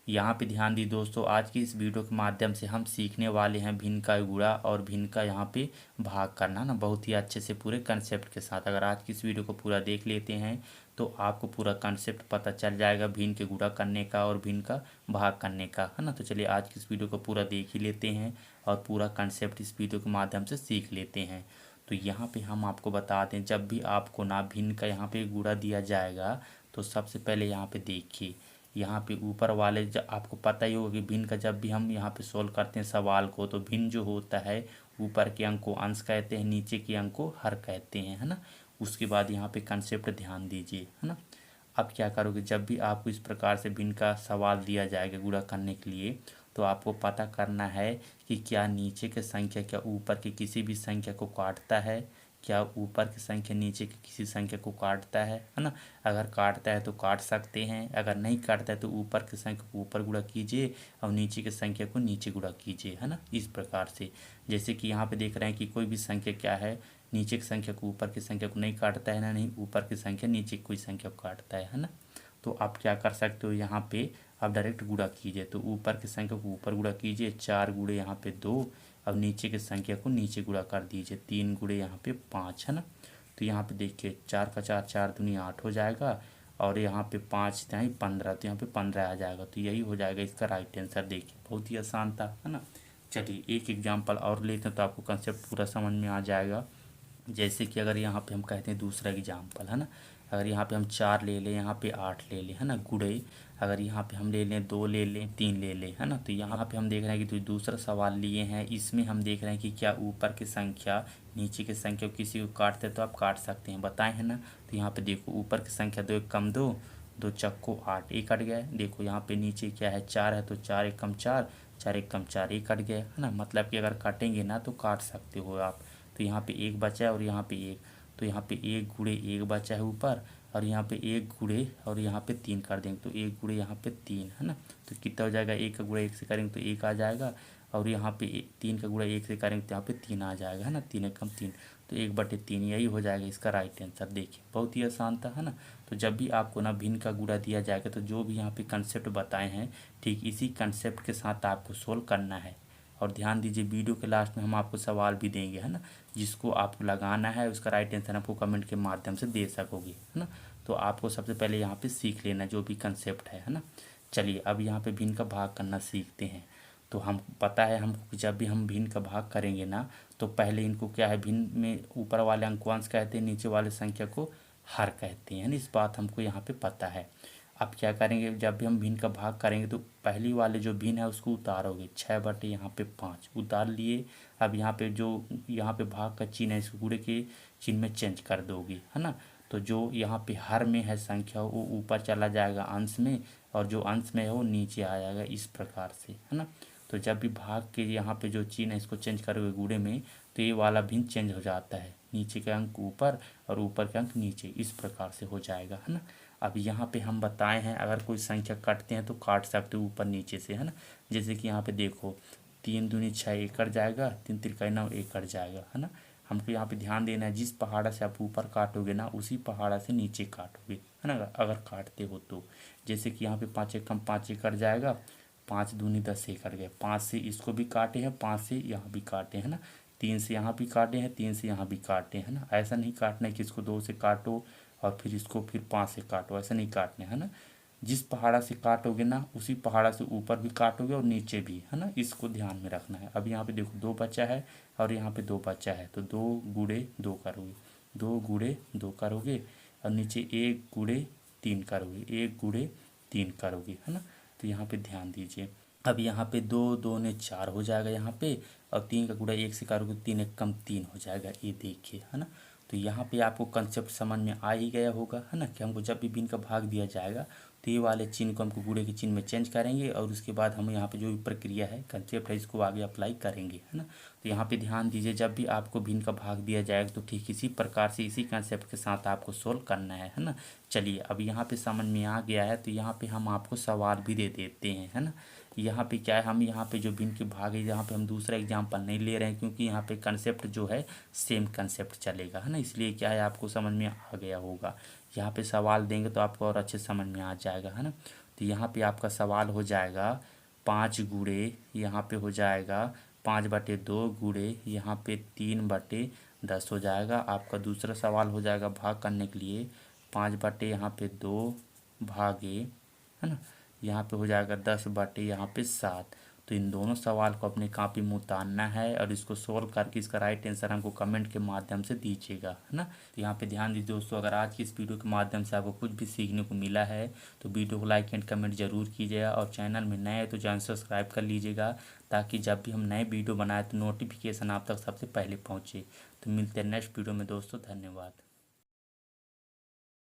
यहाँ पे ध्यान दी दोस्तों, आज की इस वीडियो के माध्यम से हम सीखने वाले हैं भिन्न का गुणा और भिन्न का यहाँ पे भाग करना ना, बहुत ही अच्छे से पूरे कंसेप्ट के साथ। अगर आज की इस वीडियो को पूरा देख लेते हैं तो आपको पूरा कंसेप्ट पता चल जाएगा भिन्न के गुणा करने का और भिन्न का भाग करने का, है ना। तो चलिए आज की इस वीडियो को पूरा देख ही लेते हैं और पूरा कंसेप्ट इस वीडियो के माध्यम से सीख लेते हैं। तो यहाँ पे हम आपको बता दें, जब भी आपको ना भिन्न का यहाँ पे गुणा दिया जाएगा तो सबसे पहले यहाँ पे देखिए, यहाँ पे ऊपर वाले जब आपको पता ही होगा कि भिन्न का जब भी हम यहाँ पे सोल्व करते हैं सवाल को, तो भिन्न जो होता है ऊपर के अंक को अंश कहते हैं, नीचे के अंक को हर कहते हैं, है ना। उसके बाद यहाँ पे कंसेप्ट ध्यान दीजिए, है ना। अब क्या करोगे, जब भी आपको इस प्रकार से भिन्न का सवाल दिया जाएगा गुणा करने के लिए, तो आपको पता करना है कि क्या नीचे की संख्या क्या ऊपर की किसी भी संख्या को काटता है, क्या ऊपर की संख्या नीचे की किसी संख्या को काटता है ना। अगर काटता है तो काट सकते हैं, अगर नहीं काटता है तो ऊपर की संख्या को ऊपर गुणा कीजिए और नीचे की संख्या को नीचे गुणा कीजिए, है ना। इस प्रकार से जैसे कि यहाँ पे देख रहे हैं कि कोई भी संख्या क्या है, नीचे की संख्या को ऊपर की संख्या को नहीं काटता है ना, नहीं ऊपर की संख्या नीचे की कोई संख्या को काटता है ना। तो आप क्या कर सकते हो, यहाँ पे आप डायरेक्ट गुणा कीजिए, तो ऊपर की संख्या को ऊपर गुणा कीजिए, 4 गुणे यहाँ पे 2, अब नीचे की संख्या को नीचे गुणा कर दीजिए, 3 गुणे यहाँ पे 5, है ना। तो यहाँ पे देखिए 4 का 4, 4 दूनी 8 हो जाएगा और यहाँ पे 5 यहाँ 15, तो यहाँ पे 15 आ जाएगा। तो यही हो जाएगा इसका राइट आंसर। देखिए बहुत ही आसान था, है ना। चलिए एक एग्जाम्पल और लेते हैं तो आपको कंसेप्ट पूरा समझ में आ जाएगा। जैसे कि अगर यहाँ पे हम कहते हैं दूसरा एग्जाम्पल, है ना, अगर यहाँ पे हम 4 ले लें, यहाँ पे 8 ले लें, है ना, गुणे अगर यहाँ पे हम ले लें 2 ले लें, 3 ले लें, है ना। तो यहाँ पे हम देख रहे हैं कि जो दूसरा सवाल लिए हैं इसमें हम देख रहे हैं कि क्या ऊपर की संख्या नीचे की संख्या को किसी को काटते हैं, तो आप काट सकते हैं, बताएं, है ना। तो यहाँ पे देखो ऊपर की संख्या 2 एक कम 2, 2 चक्को 8, एक कट गया है। देखो यहाँ पे नीचे क्या है 4 है, तो 4 एक कम 4, 4 एक कम 4, एक कट गया है ना। मतलब कि अगर काटेंगे ना तो काट सकते हो आप। तो यहाँ पे एक बचा है और यहाँ पे एक, तो यहाँ पे एक गुणे एक बचा है ऊपर और यहाँ पे एक गुणे और यहाँ पे 3 कर देंगे, तो एक गुणे यहाँ पे 3, है ना। तो कितना हो जाएगा, एक का गुणा एक से करेंगे तो एक आ जाएगा और यहाँ पे 3 का गुणा एक से करेंगे तो यहाँ पे 3 आ जाएगा, है ना। 3 एक कम 3, तो 1/3, यही हो जाएगा इसका राइट आंसर। देखिए बहुत ही आसान था, है ना। तो जब भी आपको ना भिन्न का गुणा दिया जाएगा तो जो भी यहाँ पे कंसेप्ट बताए हैं, ठीक इसी कंसेप्ट के साथ आपको सोल्व करना है। और ध्यान दीजिए वीडियो के लास्ट में हम आपको सवाल भी देंगे, है ना, जिसको आपको लगाना है उसका राइट आंसर आपको कमेंट के माध्यम से दे सकोगे, है ना। तो आपको सबसे पहले यहाँ पे सीख लेना जो भी कंसेप्ट है ना। चलिए अब यहाँ पे भिन्न का भाग करना सीखते हैं। तो हम पता है हमको कि जब भी हम भिन्न का भाग करेंगे ना, तो पहले इनको क्या है, भिन्न में ऊपर वाले अंक को अंश कहते हैं, नीचे वाले संख्या को हर कहते हैं, इस बात हमको यहाँ पे पता है। अब क्या करेंगे, जब भी हम भिन्न का भाग करेंगे तो पहली वाले जो भिन्न है उसको उतारोगे, 6 यहाँ पे 5 उतार लिए। अब यहाँ पे जो यहाँ पे भाग का चिन्ह है इसको गुणे के चिन्ह में चेंज कर दोगे, है ना। तो जो यहाँ पे हर में है संख्या वो ऊपर चला जाएगा अंश में, और जो अंश में है वो नीचे आ जाएगा, इस प्रकार से, है ना। तो जब भी भाग के यहाँ पे जो चिन्ह है इसको चेंज करोगे गुणे में, तो ये वाला भिन्न चेंज हो जाता है, नीचे के अंक ऊपर और ऊपर के अंक नीचे, इस प्रकार से हो जाएगा, है ना। अब यहाँ पे हम बताए हैं अगर कोई संख्या काटते हैं तो काट सकते हो ऊपर नीचे से, है ना। जैसे कि यहाँ पे देखो 3 दूनी 6, एक कट जाएगा, 3 तिरका 9, एक कट जाएगा, है ना। हमको यहाँ पे ध्यान देना है, जिस पहाड़ा से आप ऊपर काटोगे ना उसी पहाड़ा से नीचे काटोगे, है ना, अगर काटते हो तो। जैसे कि यहाँ पे 5 एक कम 5, एक कट जाएगा, 5 दूनी 10, एक कट गया, 5 से इसको भी काटे हैं, 5 से यहाँ भी काटे हैं ना, 3 से यहाँ भी काटे हैं, 3 से यहाँ भी काटे हैं ना। ऐसा नहीं काटना है कि इसको 2 से काटो और फिर इसको फिर 5 से काटो, ऐसा नहीं काटना है ना। जिस पहाड़ा से काटोगे ना उसी पहाड़ा से ऊपर भी काटोगे और नीचे भी, है ना, इसको ध्यान में रखना है। अब यहाँ पे देखो 2 बचा है और यहाँ पे 2 बचा है, तो 2 गुणे 2 करोगे, 2 गुणे 2 करोगे और नीचे 1 गुणे 3 करोगे, 1 गुणे 3 करोगे, है ना। तो यहाँ पे ध्यान दीजिए, अब यहाँ पे 2 2 ने 4 हो जाएगा यहाँ पे, और 3 का गुणा 1 से करोगे 3 एक कम 3 हो जाएगा, ये देखिए, है ना। तो यहाँ पे आपको कंसेप्ट समझ में आ ही गया होगा, है ना, कि हमको जब भी भिन्न का भाग दिया जाएगा तो ये वाले चिन्ह को हमको गुणे के चिन्ह में चेंज करेंगे और उसके बाद हम यहाँ पे जो भी प्रक्रिया है कंसेप्ट है इसको आगे अप्लाई करेंगे, है ना। तो यहाँ पे ध्यान दीजिए, जब भी आपको भिन्न का भाग दिया जाएगा तो ठीक इसी प्रकार से इसी कंसेप्ट के साथ आपको सोल्व करना है ना। चलिए अब यहाँ पे समझ में आ गया है, तो यहाँ पे हम आपको सवाल भी दे देते हैं, है ना। यहाँ पे क्या है, हम यहाँ पे जो भिन्न के भाग है यहाँ पे हम दूसरा एग्जाम्पल नहीं ले रहे हैं, क्योंकि यहाँ पे कंसेप्ट जो है सेम कंसेप्ट चलेगा, है ना। इसलिए क्या है आपको समझ में आ गया होगा, यहाँ पे सवाल देंगे तो आपको और अच्छे समझ में आ जाएगा, है ना। तो यहाँ पे आपका सवाल हो जाएगा 5 यहाँ पे हो जाएगा 5/2 गुणे यहाँ पे 3/10 हो जाएगा। आपका दूसरा सवाल हो जाएगा भाग करने के लिए 5/2 यहाँ पे 2 भागे, है ना, यहाँ पे हो जाएगा 10/7 यहाँ पे 7। तो इन दोनों सवाल को अपने कॉपी में उतारना है और इसको सोल्व करके इसका राइट आंसर हमको कमेंट के माध्यम से दीजिएगा, है ना। तो यहाँ पे ध्यान दीजिए दोस्तों, अगर आज की इस वीडियो के माध्यम से आपको कुछ भी सीखने को मिला है तो वीडियो को लाइक एंड कमेंट जरूर कीजिएगा, और चैनल में नए हैं तो चैनल सब्सक्राइब कर लीजिएगा, ताकि जब भी हम नए वीडियो बनाए तो नोटिफिकेशन आप तक सबसे पहले पहुँचे। तो मिलते हैं नेक्स्ट वीडियो में दोस्तों, धन्यवाद।